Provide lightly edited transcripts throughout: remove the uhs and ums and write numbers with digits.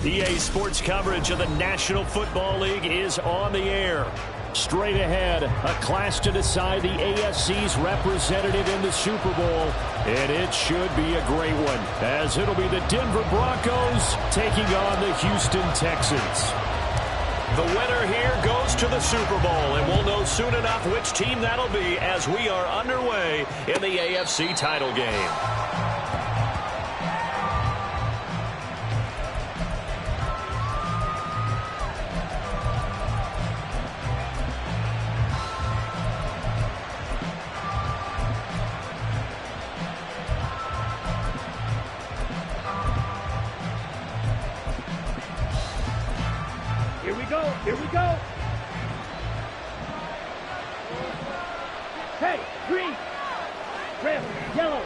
EA Sports coverage of the National Football League is on the air. Straight ahead, a clash to decide the AFC's representative in the Super Bowl. And it should be a great one, as it'll be the Denver Broncos taking on the Houston Texans. The winner here goes to the Super Bowl, and we'll know soon enough which team that'll be as we are underway in the AFC title game. Here we go. Hey, green, red, yellow.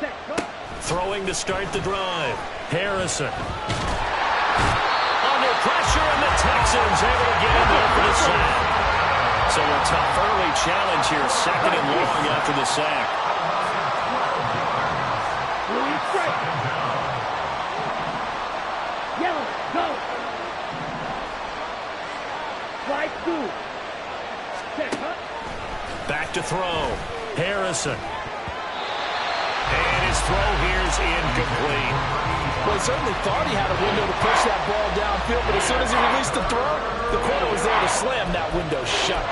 Set, go. Throwing to start the drive. Harrison. Under pressure, and the Texans able to get in there for the sack. So a tough early challenge here, second and long after the sack. Green, straight. Yellow, go. Slide through. Set, huh? Back to throw. Harrison. And his throw here's incomplete. Well, he certainly thought he had a window to push that ball downfield, but as soon as he released the throw, the corner was there to slam that window shut.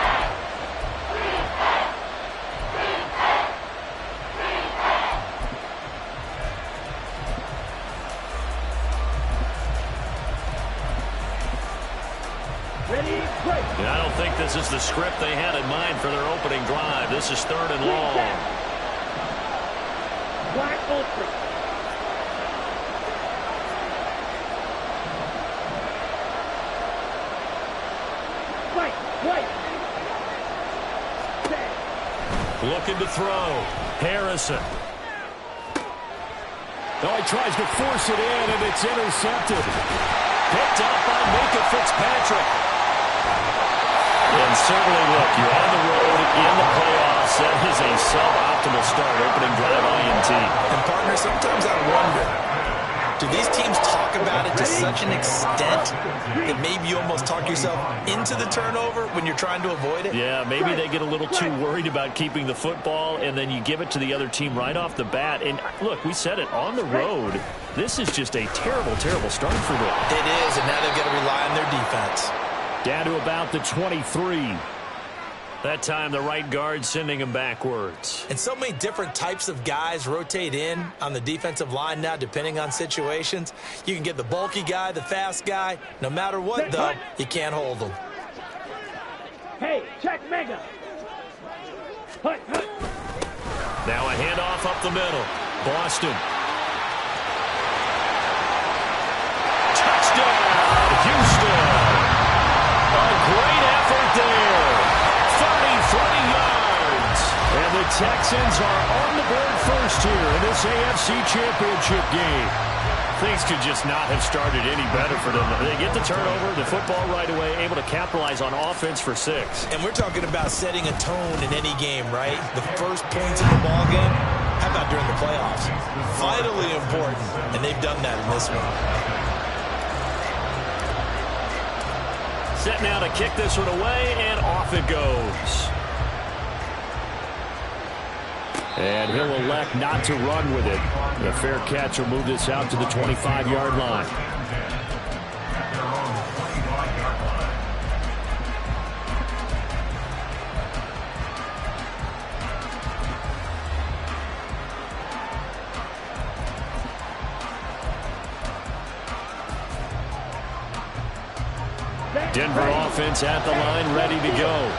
And I don't think this is the script they had in mind for their opening drive. This is third and long. Wide open. Right. Looking to throw. Harrison. Oh, he tries to force it in, and it's intercepted. Picked up by Micah Fitzpatrick. And certainly, look, you're on the road in the playoffs. That is a suboptimal start, opening drive INT. And, partner, sometimes I wonder, do these teams talk about it to such an extent that maybe you almost talk yourself into the turnover when you're trying to avoid it? Yeah, maybe they get a little too worried about keeping the football, and then you give it to the other team right off the bat. And, look, we said it, on the road, this is just a terrible, terrible start for them. It is, and now they've got to rely on their defense. Down to about the 23. That time the right guard sending him backwards. And so many different types of guys rotate in on the defensive line now depending on situations. You can get the bulky guy, the fast guy. No matter what, though, you can't hold them. Hey, check mega. Hut. Now a handoff up the middle. Boston. Touchdown, Houston. A great effort there. 33 yards. And the Texans are on the board first here in this AFC Championship game. Things could just not have started any better for them. They get the turnover, the football right away, able to capitalize on offense for 6. And we're talking about setting a tone in any game, right? The first points in the ball game. How about during the playoffs? Vitally important, and they've done that in this one. Set now to kick this one away, and off it goes. And he'll elect not to run with it. A fair catch will move this out to the 25-yard line. Denver offense at the line, ready to go.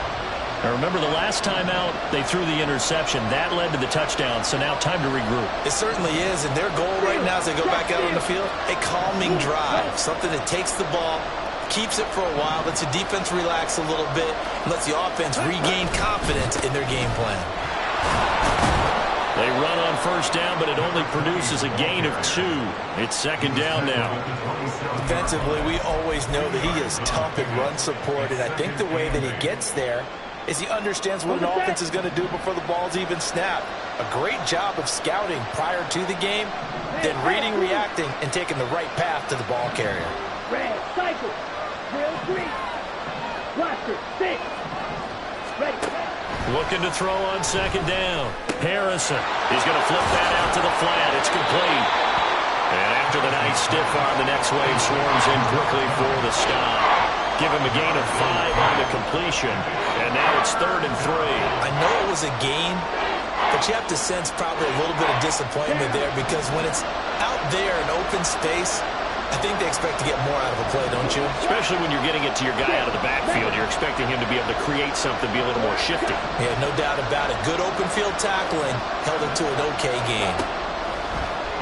Now remember, the last time out, they threw the interception. That led to the touchdown, so now time to regroup. It certainly is, and their goal right now as they go back out on the field, a calming drive, something that takes the ball, keeps it for a while, lets the defense relax a little bit, and lets the offense regain confidence in their game plan. They run on first down, but it only produces a gain of 2. It's second down now. Defensively, we always know that he is tough in run support, and I think the way that he gets there is he understands what an offense is going to do before the ball's even snapped. A great job of scouting prior to the game, then reading, reacting, and taking the right path to the ball carrier. Red, cycle, drill 3, blaster, 6, ready. Looking to throw on second down. Harrison. He's going to flip that out to the flat. It's complete. And after the nice stiff arm, the next wave swarms in quickly for the stop. Give him a gain of 5 on the completion. And now it's 3rd and 3. I know it was a gain, but you have to sense probably a little bit of disappointment there because when it's out there in open space, I think they expect to get more out of a play, don't you? Especially when you're getting it to your guy out of the backfield. You're expecting him to be able to create something, be a little more shifty. Yeah, no doubt about it. Good open field tackling, held it to an okay gain.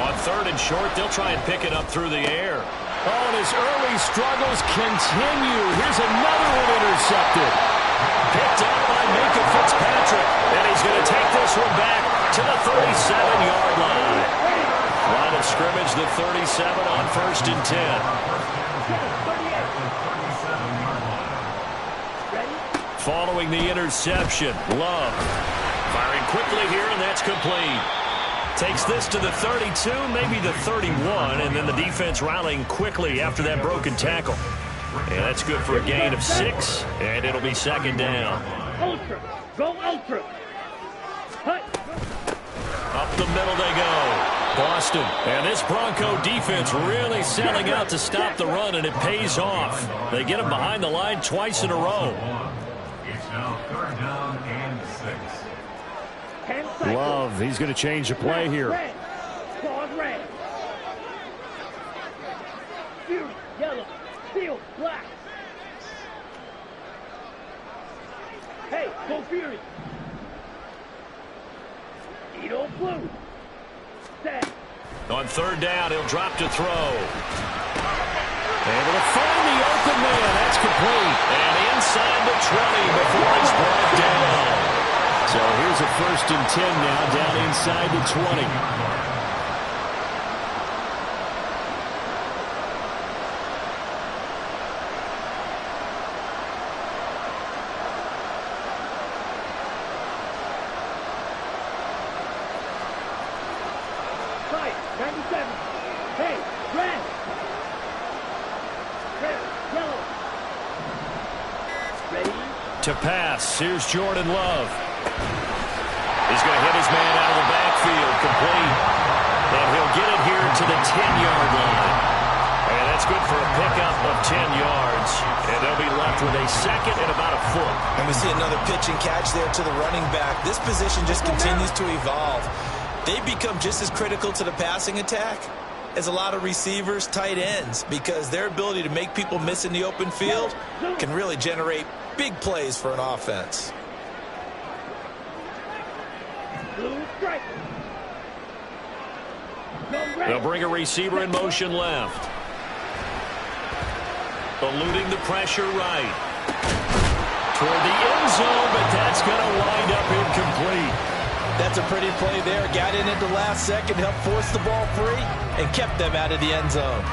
On 3rd and short, they'll try and pick it up through the air. Oh, and his early struggles continue. Here's another one intercepted. Picked up by Minka Fitzpatrick. And he's going to take this one back to the 37-yard line. Line of scrimmage, the 37 on 1st and 10. Following the interception, Love firing quickly here, and that's complete. Takes this to the 32, maybe the 31, and then the defense rallying quickly after that broken tackle. And that's good for a gain of 6, and it'll be 2nd down. Ultra, go ultra. Hut. Up the middle they go. Boston. And this Bronco defense really selling out to stop the run, and it pays off. They get him behind the line twice in a row. It's now 3rd down and 6. Love, he's going to change the play here. Red, claws red. Fury, yellow, steel, black. Hey, go Fury. Edo blue. Set. On 3rd down, he'll drop to throw. Able to find the open man. That's complete. And inside the 20 before he's brought down. So here's a 1st and 10 now, down inside the 20. Right, 97. Hey, red. Red, yellow. Ready? To pass, here's Jordan Love. He's going to hit his man out of the backfield, complete. And he'll get it here to the 10-yard line. And that's good for a pickup of 10 yards. And they'll be left with a 2nd and about a foot. And we see another pitch and catch there to the running back. This position just continues to evolve. They become just as critical to the passing attack as a lot of receivers, tight ends, because their ability to make people miss in the open field can really generate big plays for an offense. Blue strike. They'll bring a receiver in motion left. Eluding the pressure right. Toward the end zone, but that's going to wind up incomplete. That's a pretty play there. Got in at the last second, helped force the ball free, and kept them out of the end zone.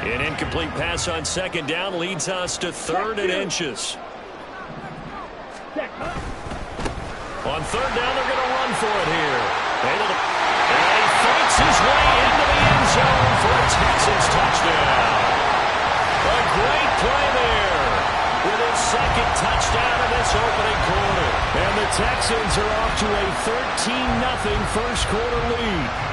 An incomplete pass on 2nd down leads us to 3rd and inches. On 3rd down, they're going to run for it here. And he fights his way into the end zone for a Texans touchdown. A great play there with his 2nd touchdown of this opening quarter. And the Texans are off to a 13-0 first quarter lead.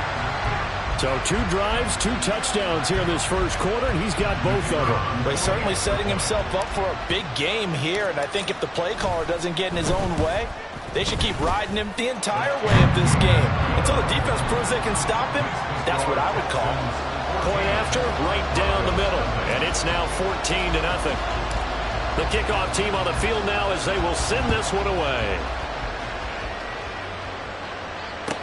So 2 drives, 2 touchdowns here in this first quarter, and he's got both of them. But he's certainly setting himself up for a big game here, and I think if the play caller doesn't get in his own way, they should keep riding him the entire way of this game. Until the defense proves they can stop him, that's what I would call. Point after, right down the middle, and it's now 14-0. The kickoff team on the field now as they will send this one away.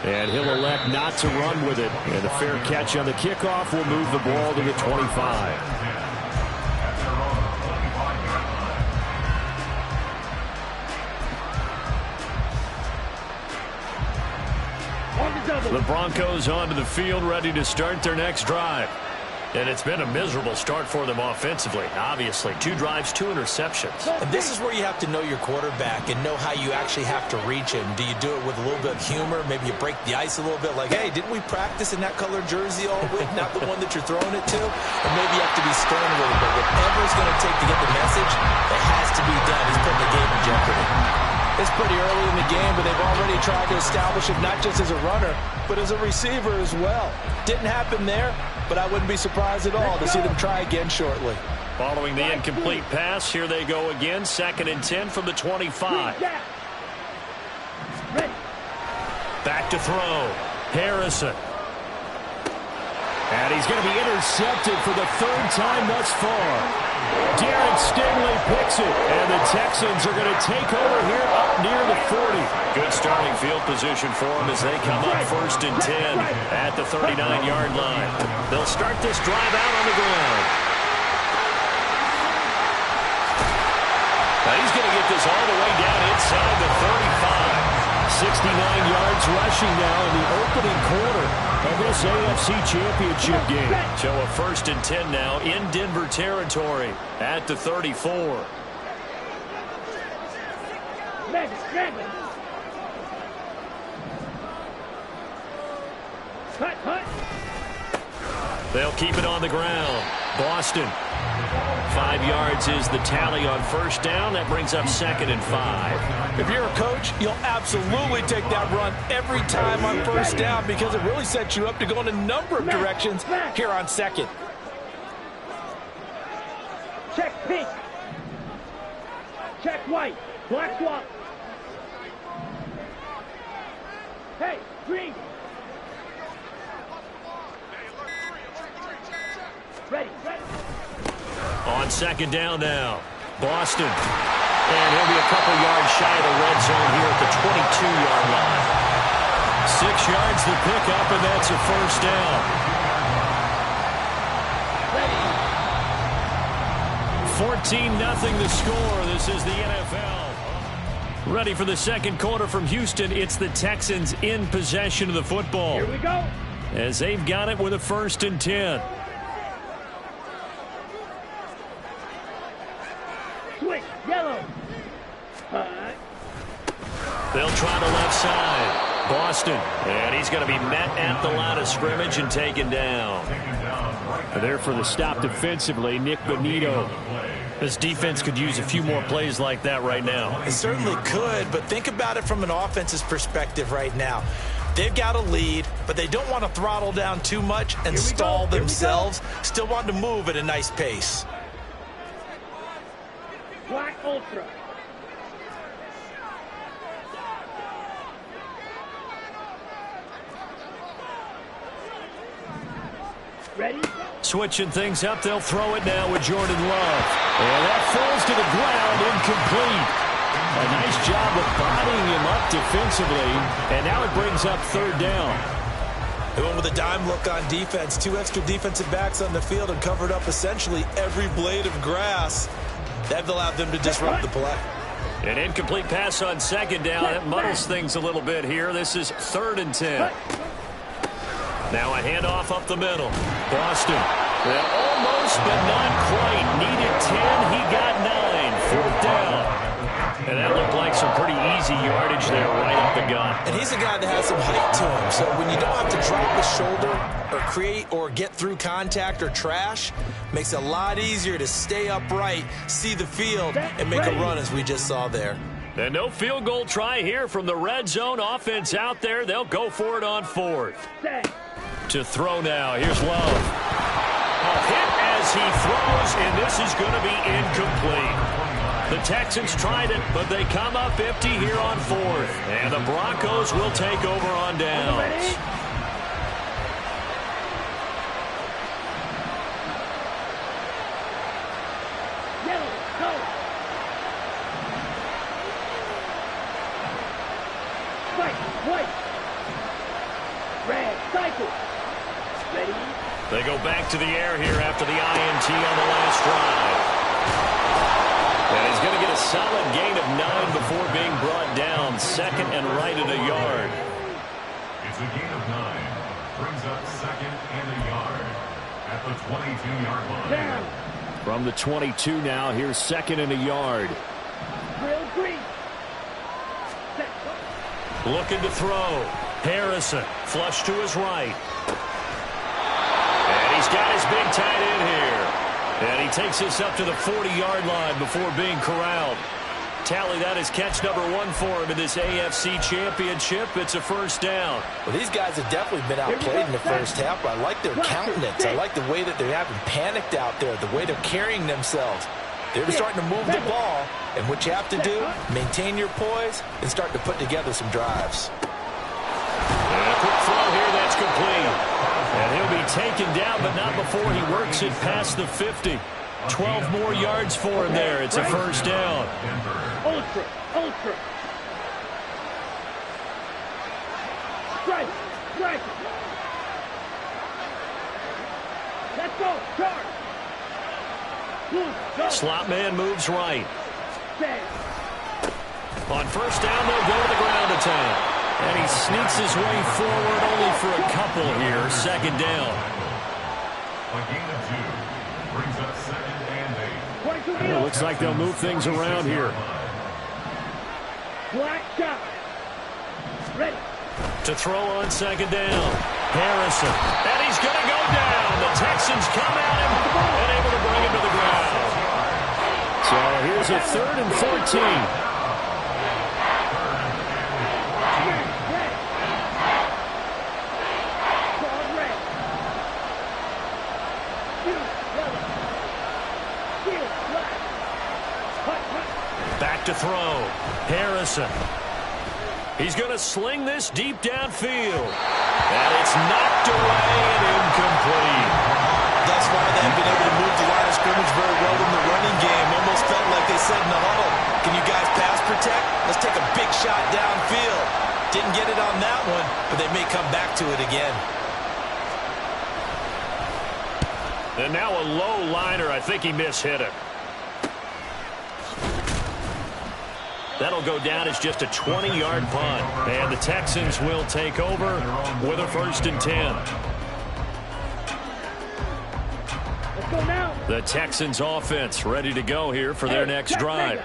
And he'll elect not to run with it. And a fair catch on the kickoff will move the ball to the 25. The Broncos onto the field, ready to start their next drive. And it's been a miserable start for them offensively. Obviously, 2 drives, 2 interceptions. And this is where you have to know your quarterback and know how you actually have to reach him. Do you do it with a little bit of humor? Maybe you break the ice a little bit like, hey, didn't we practice in that color jersey all week? Not the one that you're throwing it to? Or maybe you have to be stern a little bit. Whatever it's going to take to get the message, it has to be done. He's putting the game in jeopardy. It's pretty early in the game, but they've already tried to establish it not just as a runner, but as a receiver as well. Didn't happen there, but I wouldn't be surprised at all to see them try again shortly. Following the incomplete pass, here they go again. 2nd and 10 from the 25. Back to throw. Harrison. And he's going to be intercepted for the 3rd time thus far. Darren Stingley picks it, and the Texans are going to take over here up near the 40. Good starting field position for them as they come up 1st and 10 at the 39-yard line. They'll start this drive out on the ground. Now he's going to get this all the way down inside the 35. 69 yards rushing now in the opening quarter of this AFC Championship game. So a 1st and 10 now in Denver territory at the 34. They'll keep it on the ground. Boston. 5 yards is the tally on 1st down. That brings up 2nd and 5. If you're a coach, you'll absolutely take that run every time on 1st down because it really sets you up to go in a number of directions here on 2nd. Check pink. Check white. Black swap. Hey, green. Ready. On 2nd down now, Boston. And he'll be a couple yards shy of the red zone here at the 22-yard line. 6 yards to pick up, and that's a 1st down. 14-0 the score. This is the NFL. Ready for the 2nd quarter from Houston. It's the Texans in possession of the football. Here we go. As they've got it with a 1st and 10. Switch, yellow. They'll try the left side. Boston. And he's going to be met at the line of scrimmage and taken down. There for the stop defensively, Nick Bonito. This defense could use a few more plays like that right now. It certainly could, but think about it from an offense's perspective right now. They've got a lead, but they don't want to throttle down too much and stall themselves. Still want to move at a nice pace. Black Ultra. Ready? Switching things up, they'll throw it now with Jordan Love. And that falls to the ground, incomplete. A nice job of bodying him up defensively, and now it brings up 3rd down. They went with a dime look on defense. 2 extra defensive backs on the field and covered up essentially every blade of grass. That allowed them to disrupt the play. An incomplete pass on 2nd down. That muddles things a little bit here. This is 3rd and 10. Now a handoff up the middle. Boston. Well, almost, but not quite. Needed 10. He got 9. 4th down. And that looked like some pretty easy yardage there right up the gut. And he's a guy that has some height to him. So when you don't have to drop his shoulder or create or get through contact or trash, makes it a lot easier to stay upright, see the field, and make a run as we just saw there. And no field goal try here from the red zone offense out there. They'll go for it on 4th. To throw now. Here's Love. A hit as he throws, and this is going to be incomplete. The Texans tried it, but they come up empty here on 4th. And the Broncos will take over on downs. Yellow, go. White. Red, cycle. Ready? They go back to the air here after the INT on the last drive. And he's going to get a solid gain of 9 before being brought down. 2nd and right at a yard. It's a gain of 9. Brings up 2nd and a yard. at the 22-yard line. Down. From the 22 now, here's 2nd and a yard. Real green. Set. Looking to throw. Harrison, flush to his right. And he's got his big tight end here. And he takes this up to the 40-yard line before being corralled. Tally, that is catch number 1 for him in this AFC Championship. It's a first down. Well, these guys have definitely been outplayed in the first half, but I like their countenance. I like the way that they're having panicked out there, the way they're carrying themselves. They're starting to move the ball, and what you have to do, maintain your poise and start to put together some drives. And a quick throw here, that's complete. And he'll be taken down, but not before he works it past the 50. 12 more yards for him there. It's a first down. Ultra. Ultra. Strike. Strike. Let's go. Charge. Move. Go. Slot man moves right. Stay. On first down, they'll go to the ground attack. And he sneaks his way forward only for a couple here. 2nd down. A gain of 2 brings up 2nd and 8. It looks like they'll move things around here. Black shot. Ready. To throw on 2nd down. Harrison. And he's going to go down. The Texans come at him and able to bring him to the ground. So here's a 3rd and 14. Back to throw. Harrison. He's going to sling this deep downfield. And it's knocked away and incomplete. Thus far, they've been able to move the line of scrimmage very well in the running game. Almost felt like they said in the huddle, can you guys pass protect? Let's take a big shot downfield. Didn't get it on that one, but they may come back to it again. And now a low liner. I think he mishit it. That'll go down as just a 20-yard punt. And the Texans will take over with a 1st and 10. Let's go now. The Texans offense ready to go here for their next drive.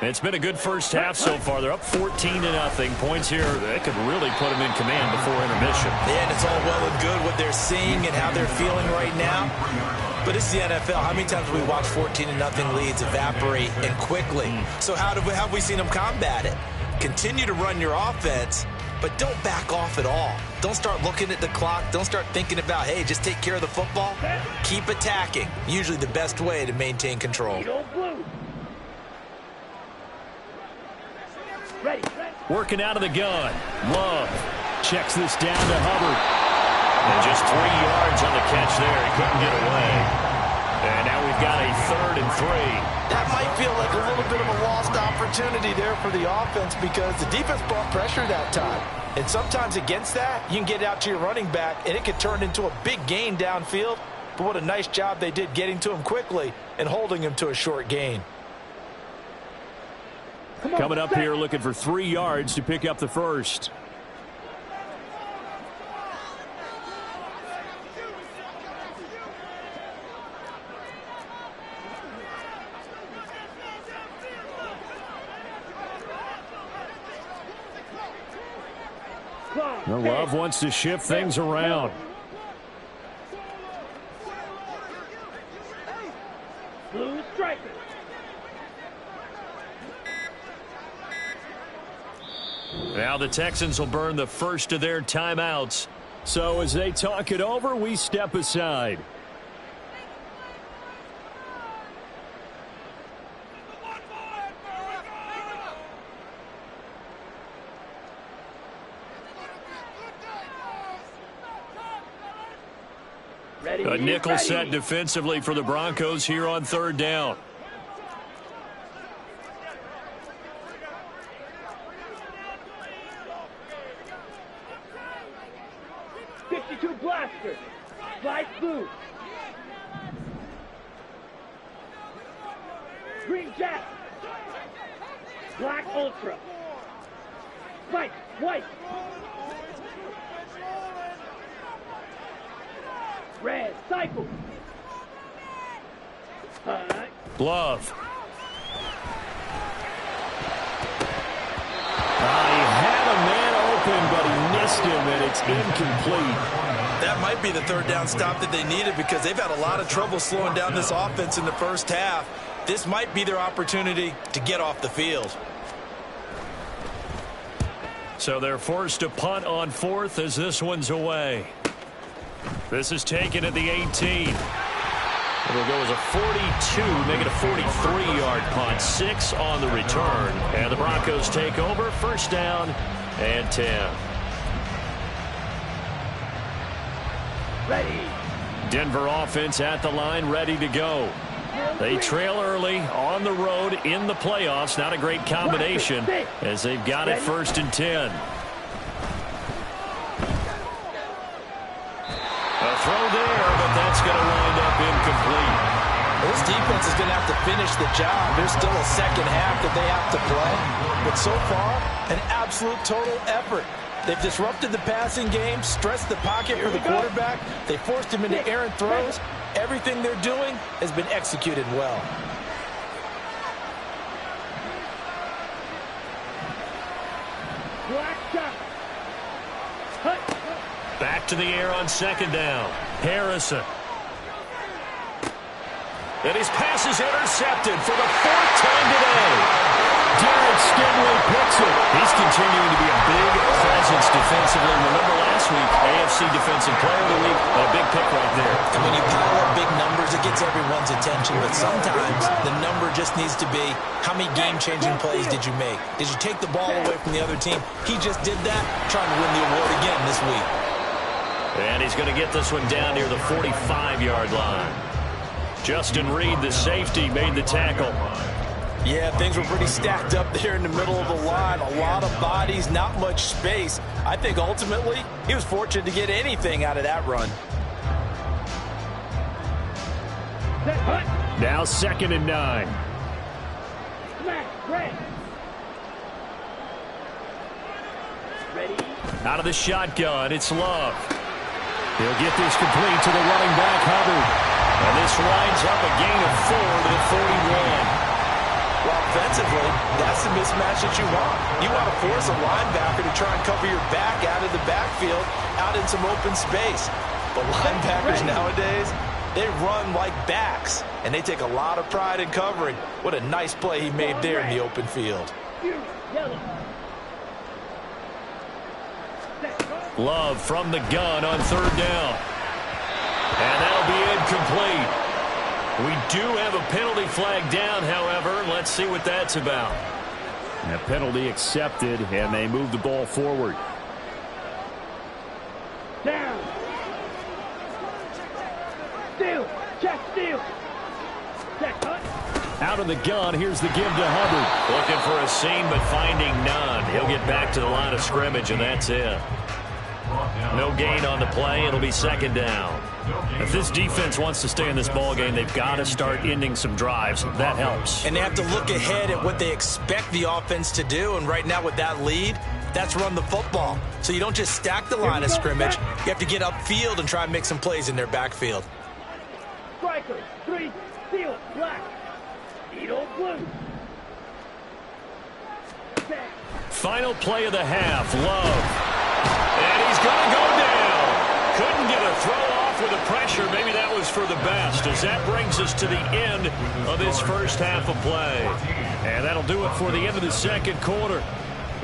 It's been a good first half so far. They're up 14-0. Points here that could really put them in command before intermission. Yeah, and it's all well and good what they're seeing and how they're feeling right now. But it's the NFL. How many times have we watched 14-0 leads evaporate and quickly? So how have we seen them combat it? Continue to run your offense, but don't back off at all. Don't start looking at the clock. Don't start thinking about, hey, just take care of the football. Keep attacking. Usually the best way to maintain control. Ready. Working out of the gun. Love checks this down to Hubbard. And just 3 yards on the catch there. He couldn't get away. And now we've got a 3rd and 3. That might feel like a little bit of a lost opportunity there for the offense because the defense brought pressure that time. And sometimes against that, you can get out to your running back, and it could turn into a big gain downfield. But what a nice job they did getting to him quickly and holding him to a short gain. Coming up here looking for 3 yards to pick up the first. The Love wants to shift things around. Blue striker. Now the Texans will burn the first of their timeouts. So as they talk it over, we step aside. A nickel set defensively for the Broncos here on 3rd down. Blaster. Slice blue. Green jack. Black ultra. Spike. White. Red, cycle. Love. He had a man open, but he missed him, and it's incomplete. That might be the third down stop that they needed because they've had a lot of trouble slowing down this offense in the first half. This might be their opportunity to get off the field. So they're forced to punt on fourth as this one's away. This is taken at the 18. It'll go as a 42, make it a 43-yard punt. 6 on the return. And the Broncos take over. First down and 10. Ready. Denver offense at the line, ready to go. They trail early on the road in the playoffs. Not a great combination as they've got it first and 10. A throw there, but that's going to wind up incomplete. This defense is going to have to finish the job. There's still a second half that they have to play. But so far, an absolute total effort. They've disrupted the passing game, stressed the pocket for the quarterback. They forced him into errant throws. Everything they're doing has been executed well. Back to the air on second down. Harrison. And his pass is intercepted for the 4th time today. Derek Stingley picks it. He's continuing to be a big presence defensively. Remember last week, AFC Defensive Player of the Week, a big pick right there. And when you pile up big numbers, it gets everyone's attention. But sometimes the number just needs to be, how many game-changing plays did you make? Did you take the ball away from the other team? He just did that, trying to win the award again this week. And he's going to get this one down near the 45-yard line. Justin Reed, the safety, made the tackle. Yeah, things were pretty stacked up there in the middle of the line. A lot of bodies, not much space. I think ultimately he was fortunate to get anything out of that run. Now 2nd and 9. Ready. Out of the shotgun, it's Love. He'll get this complete to the running back, Hubbard. And this winds up a gain of 4 to the 41. Well, offensively, that's the mismatch that you want. You want to force a linebacker to try and cover your back out of the backfield, out in some open space. But linebackers nowadays, they run like backs, and they take a lot of pride in covering. What a nice play he made there in the open field. Love from the gun on 3rd down. And that'll be incomplete. We do have a penalty flag down, however. Let's see what that's about. A penalty accepted, and they move the ball forward. Down. Steal. Check steal. Check cut. Out of the gun, here's the give to Hubbard. Looking for a seam, but finding none. He'll get back to the line of scrimmage, and that's it. No gain on the play. It'll be 2nd down. If this defense wants to stay in this ball game, they've got to start ending some drives. That helps. And they have to look ahead at what they expect the offense to do. And right now with that lead, that's run the football. So you don't just stack the line of scrimmage. You have to get upfield and try and make some plays in their backfield. Strikers, 3, steal, black. Edo blue. Final play of the half, Love. And he's going to go down. Couldn't get a throw off with the pressure. Maybe that was for the best, as that brings us to the end of this first half of play. And that'll do it for the end of the 2nd quarter.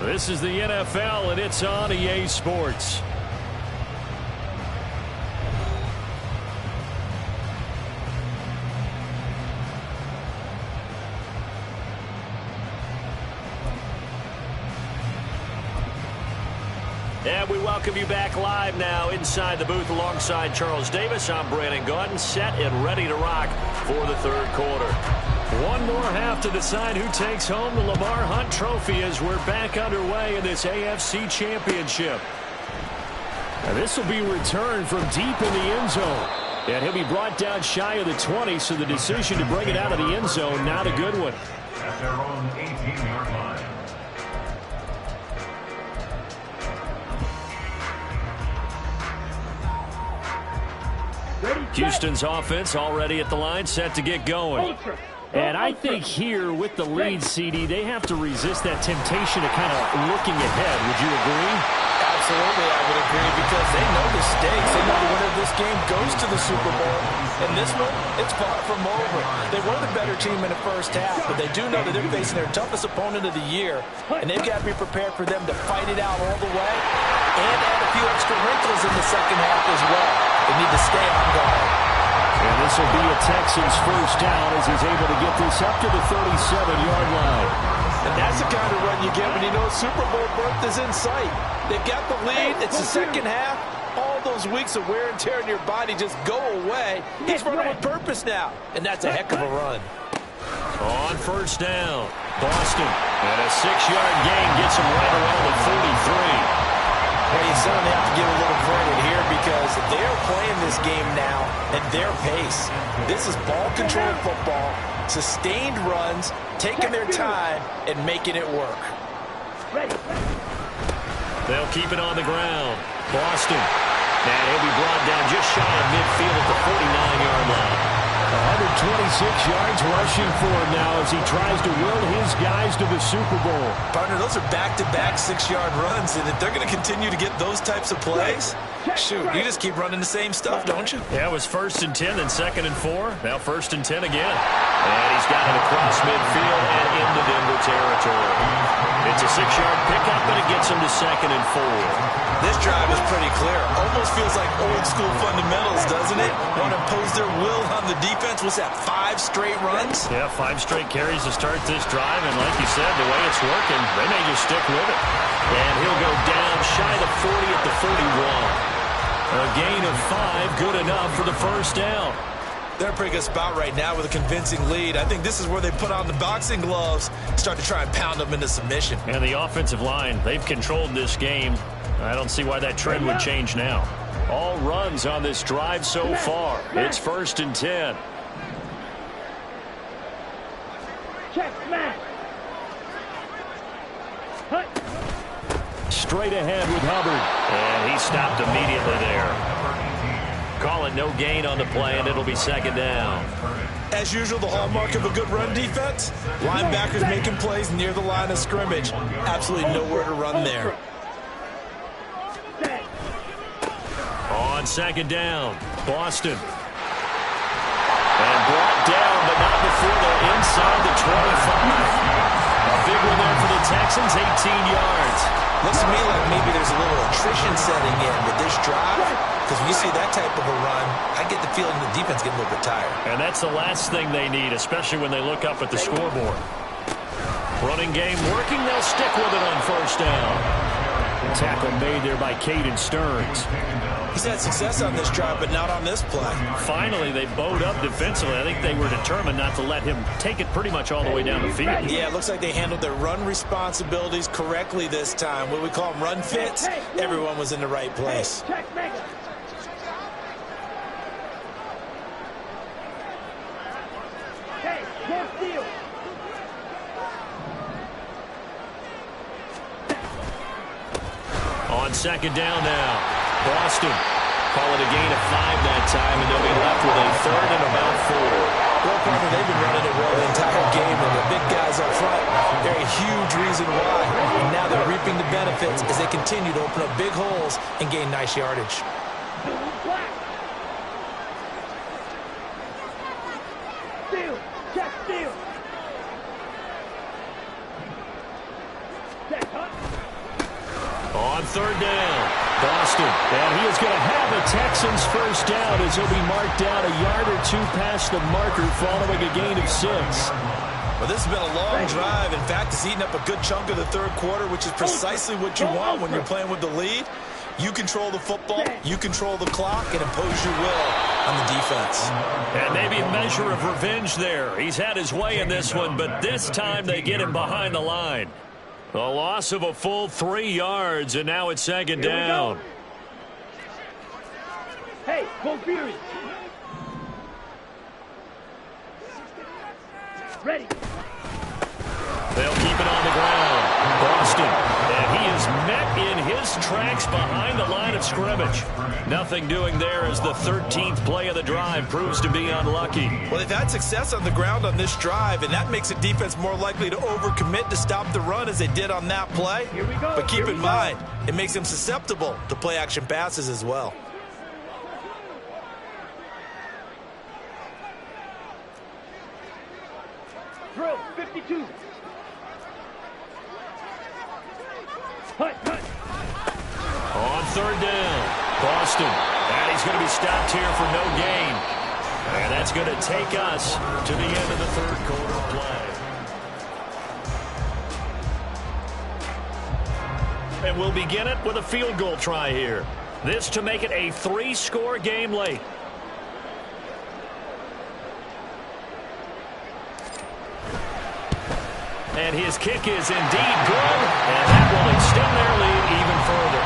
This is the NFL, and it's on EA Sports. And we welcome you back live now inside the booth alongside Charles Davis. I'm Brandon Gaudin, set and ready to rock for the 3rd quarter. One more half to decide who takes home the Lamar Hunt Trophy as we're back underway in this AFC Championship. Now this will be returned from deep in the end zone. And he'll be brought down shy of the 20, so the decision to bring it out of the end zone, not a good one. At their own 18-yard line. Ready. Houston's offense already at the line, set to get going. And I think here with the lead, CD, they have to resist that temptation to kind of looking ahead. Would you agree? Absolutely, I would agree, because they know the stakes. They know the winner of this game goes to the Super Bowl. And this one, it's far from over. They were the better team in the first half, but they do know that they're facing their toughest opponent of the year, and they've got to be prepared for them to fight it out all the way and add a few extra wrinkles in the second half as well. They need to stay on guard. And this will be a Texans first down as he's able to get this up to the 37-yard line. And that's the kind of run you get when you know Super Bowl berth is in sight. They've got the lead. It's the second half. All those weeks of wear and tear in your body just go away. He's running with purpose now, and that's a heck of a run. On first down, Boston. And a 6-yard gain gets him right around the 43. Well, you certainly have to give a little credit here because they're playing this game now at their pace. This is ball-controlled football, sustained runs, taking their time, and making it work. They'll keep it on the ground. Boston. And he'll be brought down just shy of midfield at the 49-yard line. 126 yards rushing for him now as he tries to will his guys to the Super Bowl. Partner, those are back-to-back 6-yard runs, and if they're going to continue to get those types of plays, shoot, you just keep running the same stuff, don't you? Yeah, it was 1st and 10, then 2nd and 4. Now 1st and 10 again. And he's got it across midfield and into Denver territory. It's a 6-yard pickup, and it gets him to 2nd and 4. This drive is pretty clear. Almost feels like old-school fundamentals, doesn't it? Want to impose their will on the defense. Was that 5 straight runs? Yeah, 5 straight carries to start this drive. And like you said, the way it's working, they may just stick with it. And he'll go down shy of the 40 at the 41. A gain of 5, good enough for the first down. They're in a pretty good spot right now with a convincing lead. I think this is where they put on the boxing gloves, start to try and pound them into submission. And the offensive line, they've controlled this game. I don't see why that trend would change now. All runs on this drive so far. It's 1st and 10. Check, smash. Straight ahead with Hubbard. And he stopped immediately there. Call it no gain on the play, and it'll be 2nd down. As usual, the hallmark of a good run defense, linebackers making plays near the line of scrimmage. Absolutely nowhere to run there. On 2nd down, Boston. And brought down, but not before they're inside the 25. A big one there for the Texans, 18 yards. Looks to me like maybe there's a little attrition setting in with this drive, because when you see that type of a run, I get the feeling the defense getting a little bit tired. And that's the last thing they need, especially when they look up at the scoreboard. Running game working, they'll stick with it on first down. Tackle made there by Caden Stearns. He's had success on this drive, but not on this play. Finally, they bowed up defensively. I think they were determined not to let him take it pretty much all the way down the field. Yeah, it looks like they handled their run responsibilities correctly this time. What we call them run fits, everyone was in the right place. Hey, go steal. On 2nd down now, Boston. Call it a gain of 5 that time, and they'll be left with a 3rd and about 4. Well, partner, they've been running it well the entire game, and the big guys up front, they're a huge reason why. And now they're reaping the benefits as they continue to open up big holes and gain nice yardage. Steal, check, steal. Check, huh? On 3rd down, Boston. And he is going to have a Texans first down as he'll be marked down a yard or 2 past the marker following a gain of 6. Well, this has been a long drive. In fact, it's eaten up a good chunk of the third quarter, which is precisely what you want when you're playing with the lead. You control the football, you control the clock, and impose your will on the defense. And maybe a measure of revenge there. He's had his way in this one, but this time they get him behind the line. A loss of a full 3 yards, and now it's 2nd down. Hey, go Fury. Ready. They'll keep it on the ground. Boston. And he is met in his tracks behind the line of scrimmage. Nothing doing there as the 13th play of the drive proves to be unlucky. Well, they've had success on the ground on this drive, and that makes a defense more likely to overcommit to stop the run as they did on that play. Here we go. But keep in mind, it makes them susceptible to play-action passes as well. Throw, 52. Hut. On third down, Boston. And he's going to be stopped here for no gain. And that's going to take us to the end of the third quarter play. And we'll begin it with a field goal try here. This to make it a 3-score game late. And his kick is indeed good, and that will extend their lead even further.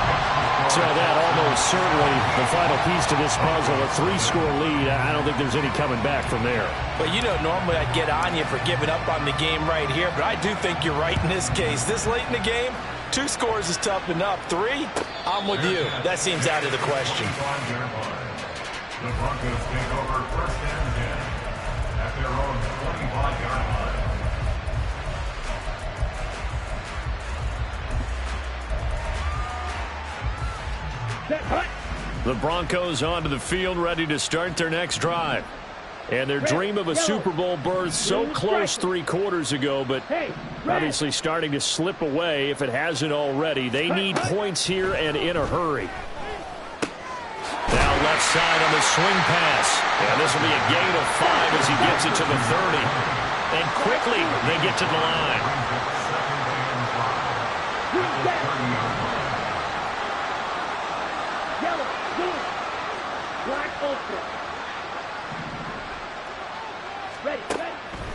So that almost certainly the final piece to this puzzle, a 3-score lead. I don't think there's any coming back from there. But you know, normally I'd get on you for giving up on the game right here, but I do think you're right in this case. This late in the game, 2 scores is tough enough. 3, I'm with you. That seems out of the question. The Broncos take over first and 10 at their own 25-yard line. The Broncos onto the field, ready to start their next drive. And their dream of a Super Bowl berth so close 3 quarters ago, but obviously starting to slip away if it hasn't already. They need points here and in a hurry. Now left side on the swing pass. And this will be a gain of 5 as he gets it to the 30. And quickly they get to the line.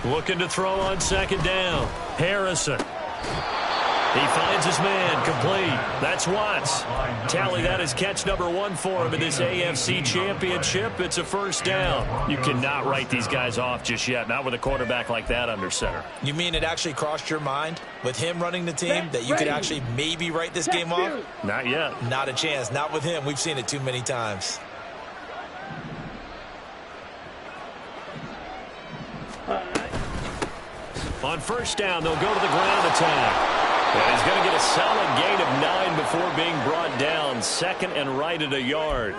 Looking to throw on second down. Harrison. He finds his man, complete. That's Watts. Tally that as catch number 1 for him in this AFC Championship. It's a first down. You cannot write these guys off just yet, not with a quarterback like that under center. You mean it actually crossed your mind with him running the team that you could actually maybe write this game off? Not yet. Not a chance. Not with him. We've seen it too many times. On first down, they'll go to the ground attack. And he's going to get a solid gain of 9 before being brought down. Second and right at a yard.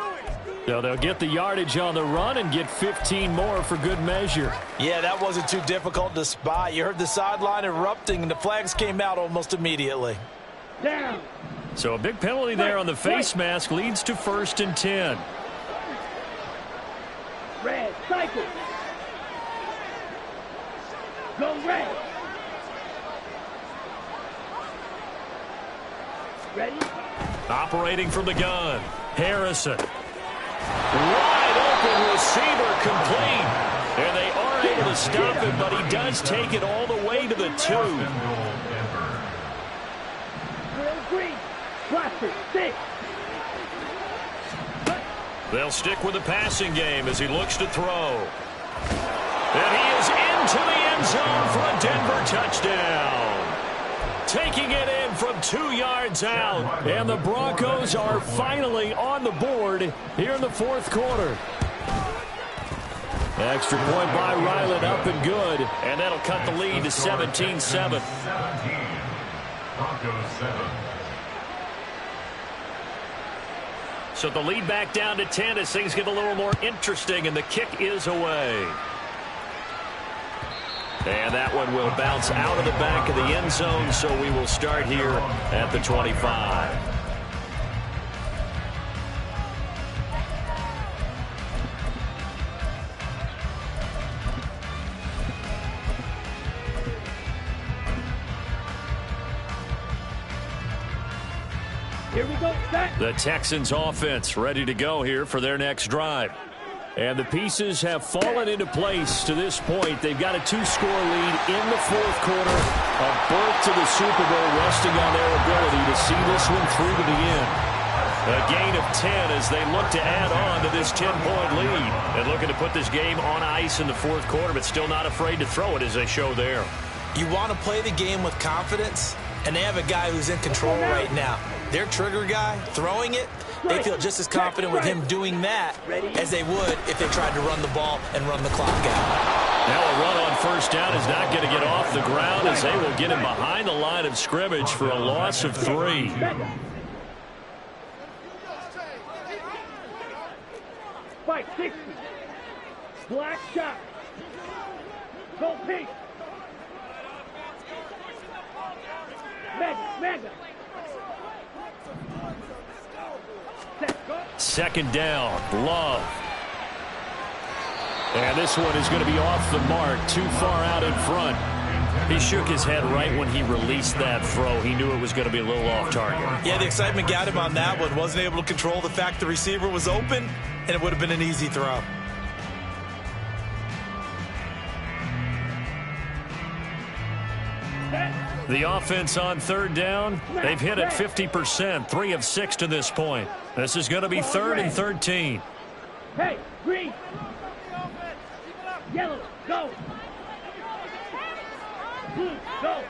So they'll get the yardage on the run and get 15 more for good measure. Yeah, that wasn't too difficult to spot. You heard the sideline erupting, and the flags came out almost immediately. Down. So a big penalty there on the face mask leads to first and 10. Red, cycle. Go red. Ready? Operating from the gun. Harrison. Wide open receiver complete. And they are able to stop him, but he does take it all the way to the 2. Real green. Blaster, 6. They'll stick with the passing game as he looks to throw. And he is into the end zone for a Denver touchdown. Taking it in from 2 yards out. And the Broncos are finally on the board here in the 4th quarter. Extra point by Ryland, up and good. And that'll cut the lead to 17-7. 17. Broncos 7. So the lead back down to 10 as things get a little more interesting, and the kick is away. And that one will bounce out of the back of the end zone, so we will start here at the 25. Here we go, set. The Texans offense ready to go here for their next drive. And the pieces have fallen into place to this point. They've got a 2-score lead in the 4th quarter. A berth to the Super Bowl resting on their ability to see this one through to the end. A gain of 10 as they look to add on to this 10-point lead. And looking to put this game on ice in the 4th quarter, but still not afraid to throw it as they show there. You want to play the game with confidence? And they have a guy who's in control right now. Their trigger guy, throwing it, they feel just as confident with him doing that as they would if they tried to run the ball and run the clock out. Now a run on first down is not going to get off the ground as they will get him behind the line of scrimmage for a loss of 3. Fight 60. Black shot. Go pink. Mega. Set, go. Second down, Love. And this one is going to be off the mark, too far out in front. He shook his head right when he released that throw. He knew it was going to be a little off target. Yeah, the excitement got him on that one. Wasn't able to control the fact the receiver was open, and it would have been an easy throw. The offense on third down, they've hit it 50%, 3 of 6 to this point. This is going to be 3rd and 13. Hey, green. Yellow, go. Blue, go.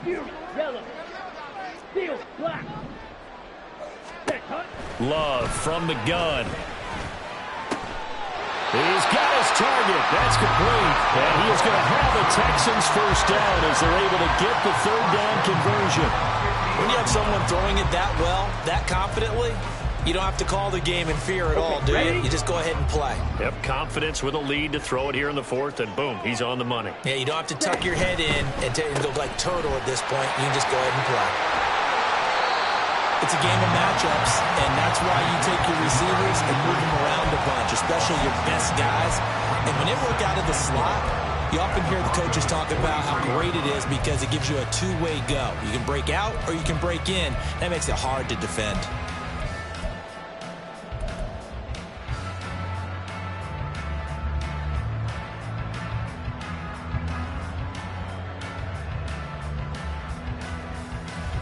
Fury, yellow. Steel, black. Set, cut. Love from the gun. He's got his target. That's complete. And he is going to have the Texans first down as they're able to get the third down conversion. When you have someone throwing it that well, that confidently, you don't have to call the game in fear at all, do you? You just go ahead and play. Yep, confidence with a lead to throw it here in the 4th, and boom, he's on the money. Yeah, you don't have to tuck your head in and go like turtle at this point. You can just go ahead and play. It's a game of matchups, and that's why you take your receivers and move them around a bunch, especially your best guys. And when they work out of the slot, you often hear the coaches talk about how great it is because it gives you a two-way go. You can break out or you can break in. That makes it hard to defend.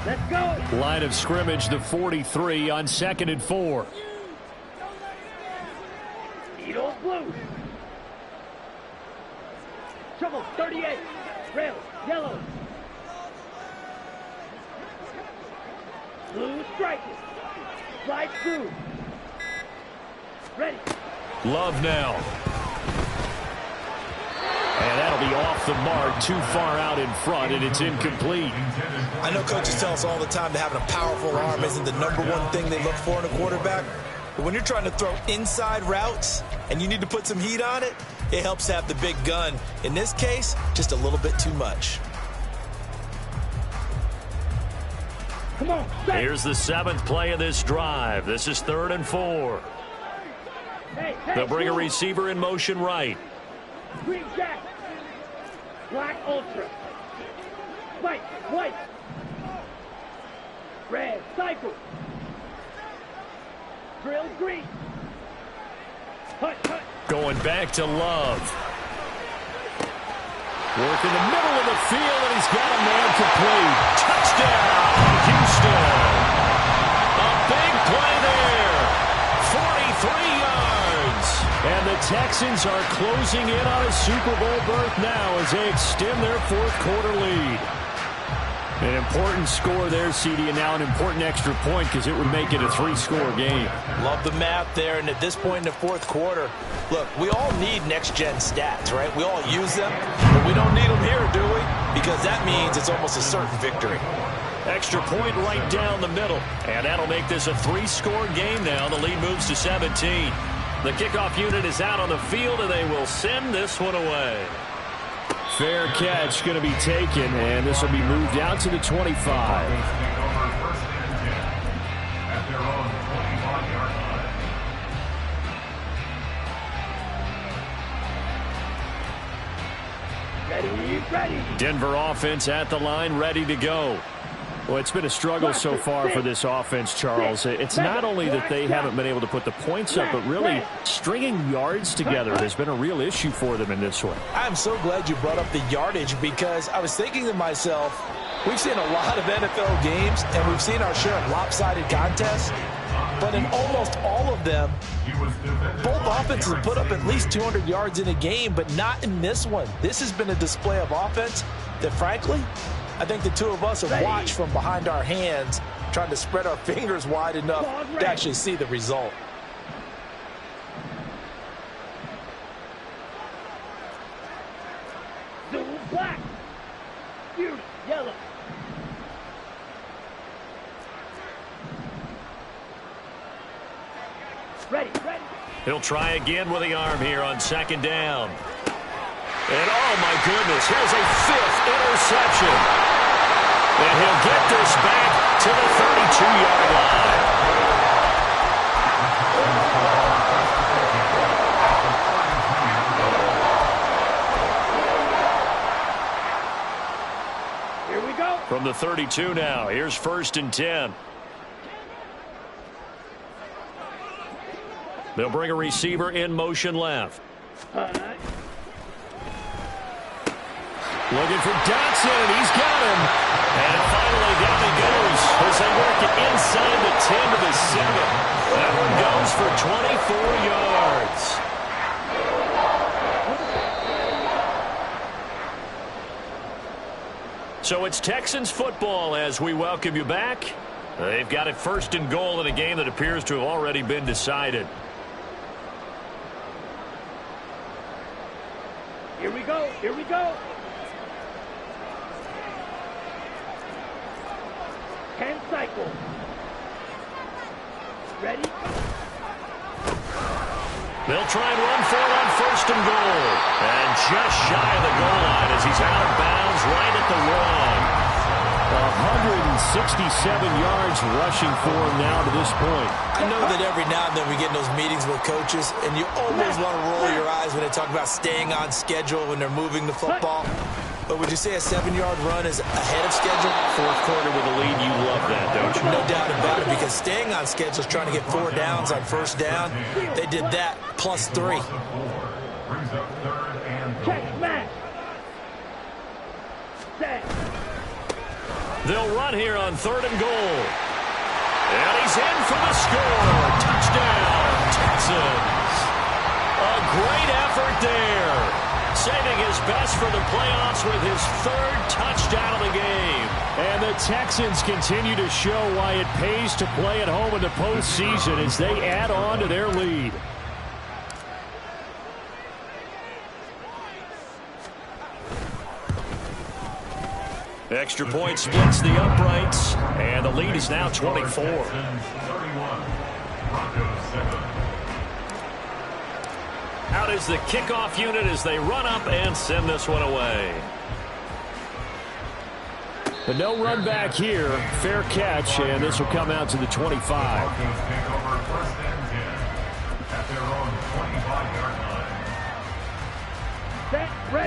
Let's go. Line of scrimmage, the 43 on 2nd and 4. Eagle blue. Trouble 38. Rail yellow. Blue strike it. Slide through. Ready. Love now. And that'll be off the mark, too far out in front, and it's incomplete. I know coaches tell us all the time that having a powerful arm isn't the #1 thing they look for in a quarterback. But when you're trying to throw inside routes and you need to put some heat on it, it helps to have the big gun. In this case, just a little bit too much. Come on. Set. Here's the 7th play of this drive. This is 3rd and 4. Hey, They'll bring a blue. receiver in motion right. Green jack. Black ultra. White. Red cycle. Drill green. Hut. Going back to Love. Work in the middle of the field, and he's got a man complete. Touchdown, Houston. A big play there. 43 yards. And the Texans are closing in on a Super Bowl berth now as they extend their 4th quarter lead. An important score there, CD, and now an important extra point because it would make it a 3-score game. Love the math there, and at this point in the 4th quarter, look, we all need next-gen stats, right? We all use them, but we don't need them here, do we? Because that means it's almost a certain victory. Extra point right down the middle, and that'll make this a 3-score game now. The lead moves to 17. The kickoff unit is out on the field, and they will send this one away. Fair catch going to be taken, and this will be moved out to the 25. Ready. Denver offense at the line, ready to go. Well, it's been a struggle so far for this offense, Charles. It's not only that they haven't been able to put the points up, but really stringing yards together has been a real issue for them in this one. I'm so glad you brought up the yardage because I was thinking to myself, we've seen a lot of NFL games and we've seen our share of lopsided contests, but in almost all of them, both offenses have put up at least 200 yards in a game, but not in this one. This has been a display of offense that, frankly, I think the two of us have watched from behind our hands, trying to spread our fingers wide enough to actually see the result. Black. Beauty. Yellow. Ready. He'll try again with the arm here on second down. And oh my goodness, here's a 5th interception. And he'll get this back to the 32-yard line. Here we go. From the 32 now, here's 1st and 10. They'll bring a receiver in motion left. Looking for Dotson, and he's got him. And finally down he goes as they work it inside the 10 to the 7. That one goes for 24 yards. So it's Texans football as we welcome you back. They've got it 1st and goal in a game that appears to have already been decided. Here we go. Cycle. Ready? They'll try and run for it on 1st and goal. And just shy of the goal line as he's out of bounds right at the 167 yards rushing for him now to this point. I know that every now and then we get in those meetings with coaches, and you almost want to roll your eyes when they talk about staying on schedule when they're moving the football. But would you say a 7-yard run is ahead of schedule? 4th quarter with a lead, you love that, don't you? No doubt about it, because staying on schedule is trying to get 4 downs on 1st down. They did that plus 3. Check, smash. Set. They'll run here on 3rd and goal. And he's in for the score. Touchdown, Texans. A great effort there. Saving his best for the playoffs with his 3rd touchdown of the game. And the Texans continue to show why it pays to play at home in the postseason as they add on to their lead. Extra point splits the uprights, and the lead is now 24. Out is the kickoff unit as they run up and send this one away. But no run back here. Fair catch, and this will come out to the 25.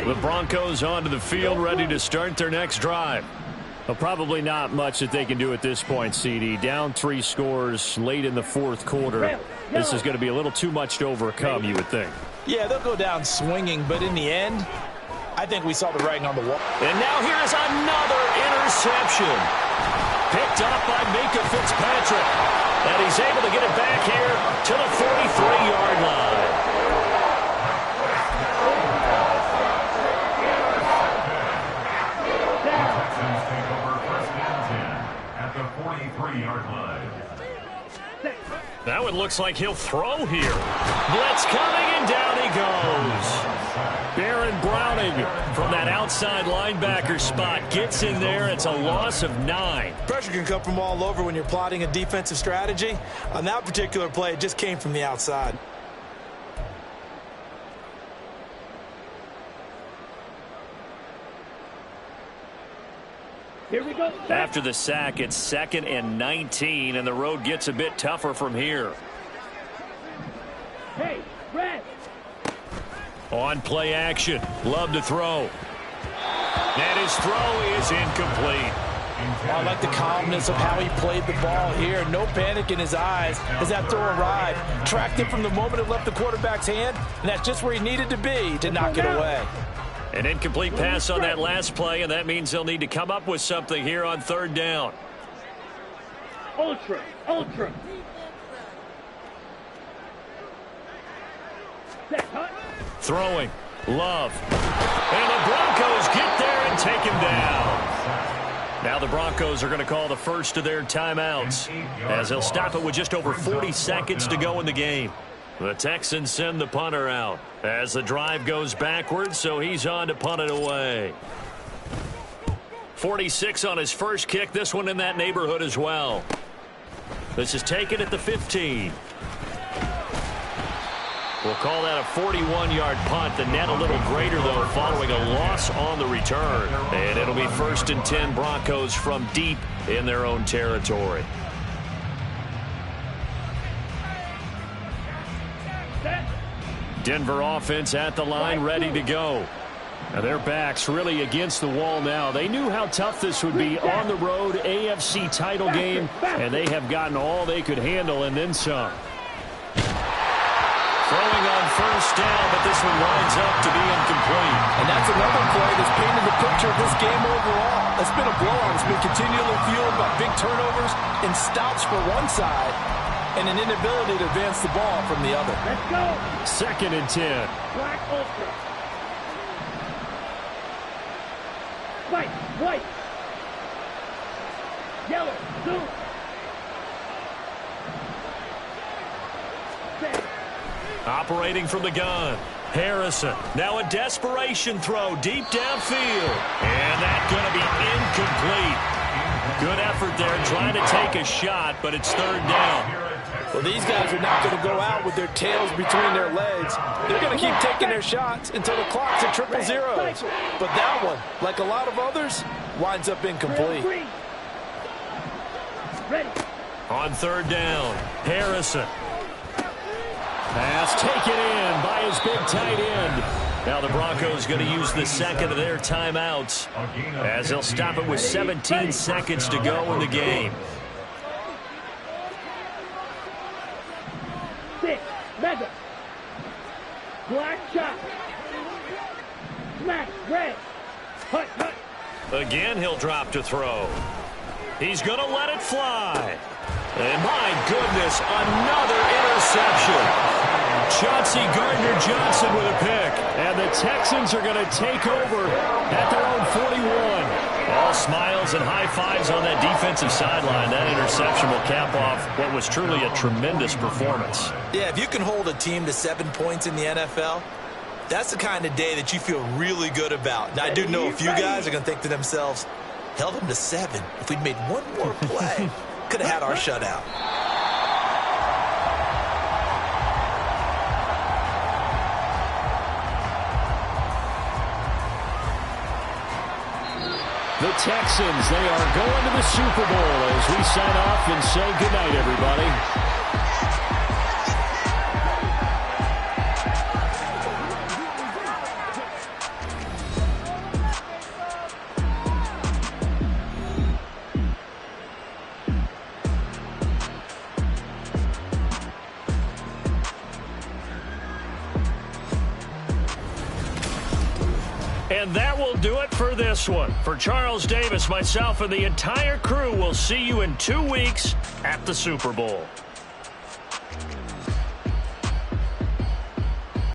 The Broncos onto the field, ready to start their next drive. Well, probably not much that they can do at this point, CD. Down 3 scores late in the 4th quarter. This is going to be a little too much to overcome, you would think. Yeah, they'll go down swinging, but in the end, I think we saw the writing on the wall. And now here's another interception. Picked up by Minka Fitzpatrick. And he's able to get it back here to the 43-yard line. Now it looks like he'll throw here. Blitz coming, and down he goes. Baron Browning from that outside linebacker spot gets in there. It's a loss of 9. Pressure can come from all over when you're plotting a defensive strategy. On that particular play, it just came from the outside. Here we go. After the sack, it's 2nd and 19, and the road gets a bit tougher from here. Hey, red. On play action. Love to throw. And his throw is incomplete. I like the calmness of how he played the ball here. No panic in his eyes as that throw arrived. Tracked it from the moment it left the quarterback's hand, and that's just where he needed to be to knock it away. An incomplete pass on that last play, and that means they'll need to come up with something here on 3rd down. Ultra. Set, hut. Throwing. Love. And the Broncos get there and take him down. Now the Broncos are going to call the first of their timeouts, as they'll stop it with just over 40 seconds to go in the game. The Texans send the punter out as the drive goes backwards, so he's on to punt it away. 46 on his first kick, this one in that neighborhood as well. This is taken at the 15. We'll call that a 41-yard punt. The net a little greater, though, following a loss on the return. And it'll be 1st and 10 Broncos from deep in their own territory. Denver offense at the line, ready to go. Now their backs really against the wall now. They knew how tough this would be on the road, AFC title game, and they have gotten all they could handle and then some. Throwing on first down, but this one winds up to be incomplete. And that's another play that's painted the picture of this game overall. It's been a blowout. It's been continually fueled by big turnovers and stops for one side and an inability to advance the ball from the other. Let's go. 2nd and 10. Black ultra. White, white. Yellow, blue. Operating from the gun. Harrison. Now a desperation throw deep downfield. And that's going to be incomplete. Good effort there trying to take a shot, but it's 3rd down. Well, these guys are not going to go out with their tails between their legs. They're going to keep taking their shots until the clock's at 000. But that one, like a lot of others, winds up incomplete. Ready. On 3rd down, Harrison. Pass taken in by his big tight end. Now the Broncos going to use the second of their timeouts as they'll stop it with 17 seconds to go in the game. 6, mega. Black shot. Smack, red. Hut, hut. Again, he'll drop to throw. He's going to let it fly. And my goodness, another interception. Chauncey Gardner-Johnson with a pick. And the Texans are going to take over at their own 41. All smiles and high fives on that defensive sideline. That interception will cap off what was truly a tremendous performance. Yeah, if you can hold a team to 7 points in the NFL, that's the kind of day that you feel really good about. Now, I do know a few guys are going to think to themselves, held them to 7. If we'd made one more play, could have had our shutout. The Texans, they are going to the Super Bowl as we sign off and say goodnight, everybody. And that will do it for this one. For Charles Davis, myself, and the entire crew, we'll see you in 2 weeks at the Super Bowl.